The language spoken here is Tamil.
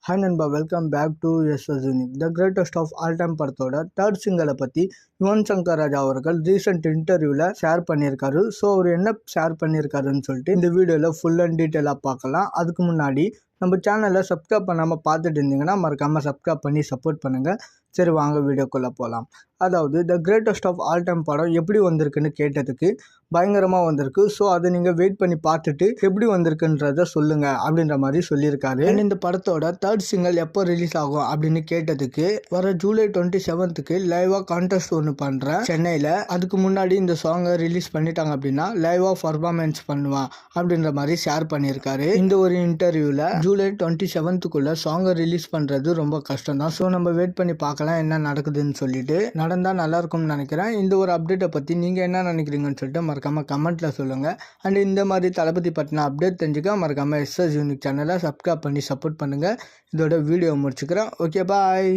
ஹாய் நண்பா, welcome back to SS unique. The greatest of all time படத்தோட தேர்ட் சிங்கலை பற்றி யுவன் சங்கர் ராஜா அவர்கள் ரீசெண்ட் இன்டர்வியூவில் ஷேர் பண்ணியிருக்காரு. ஸோ அவர் என்ன ஷேர் பண்ணியிருக்காருன்னு சொல்லிட்டு இந்த வீடியோவில் ஃபுல் அண்ட் டீட்டெயிலாக பார்க்கலாம். அதுக்கு முன்னாடி நம்ம சேனலை சப்ஸ்கிரைப் பண்ணாமல் பார்த்துட்டு இருந்தீங்கன்னா மறக்காமல் சப்ஸ்கிரைப் பண்ணி சப்போர்ட் பண்ணுங்கள். சரி, வாங்க வீடியோக்குள்ளே போகலாம். அதாவது the greatest of all time படம் எப்படி வந்திருக்குன்னு கேட்டதுக்கு பயங்கரமாக வந்திருக்கு. ஸோ அதை நீங்கள் வெயிட் பண்ணி பார்த்துட்டு எப்படி வந்திருக்குன்றத சொல்லுங்கள் அப்படின்ற மாதிரி சொல்லியிருக்காரு. இந்த படத்தோட தேர்ட் சிங்கிள் எப்போ ரிலீஸ் ஆகும் அப்படின்னு கேட்டதுக்கு வர ஜூலை 27க்கு லைவாக கான்டெஸ்ட் ஒன்று பண்ணுறேன் சென்னையில். அதுக்கு முன்னாடி இந்த சாங்கை ரிலீஸ் பண்ணிட்டாங்க அப்படின்னா லைவாக பர்ஃபார்மன்ஸ் பண்ணுவான் அப்படின்ற மாதிரி ஷேர் பண்ணியிருக்காரு. இந்த ஒரு இன்டர்வியூவில் ஜூலை 27க்குள்ளே சாங்கை ரிலீஸ் பண்ணுறது ரொம்ப கஷ்டம் தான். ஸோ நம்ம வெயிட் பண்ணி பார்க்கலாம் என்ன நடக்குதுன்னு சொல்லிட்டு. நடந்தால் நல்லாயிருக்கும்னு நினைக்கிறேன். இந்த ஒரு அப்டேட்டை பற்றி நீங்கள் என்ன நினைக்கிறீங்கன்னு சொல்லிட்டு மறக்காமல் கமெண்ட்டில் சொல்லுங்கள். அண்ட் இந்த மாதிரி தளபதி பற்றின அப்டேட் தெரிஞ்சுக்க மறக்காமல் எஸ்எஸ் யூனிக் சேனலை சப்ஸ்கிரைப் பண்ணி சப்போர்ட் பண்ணுங்கள். இதோட வீடியோ முடிச்சுக்கிறேன். ஓகே, பாய்.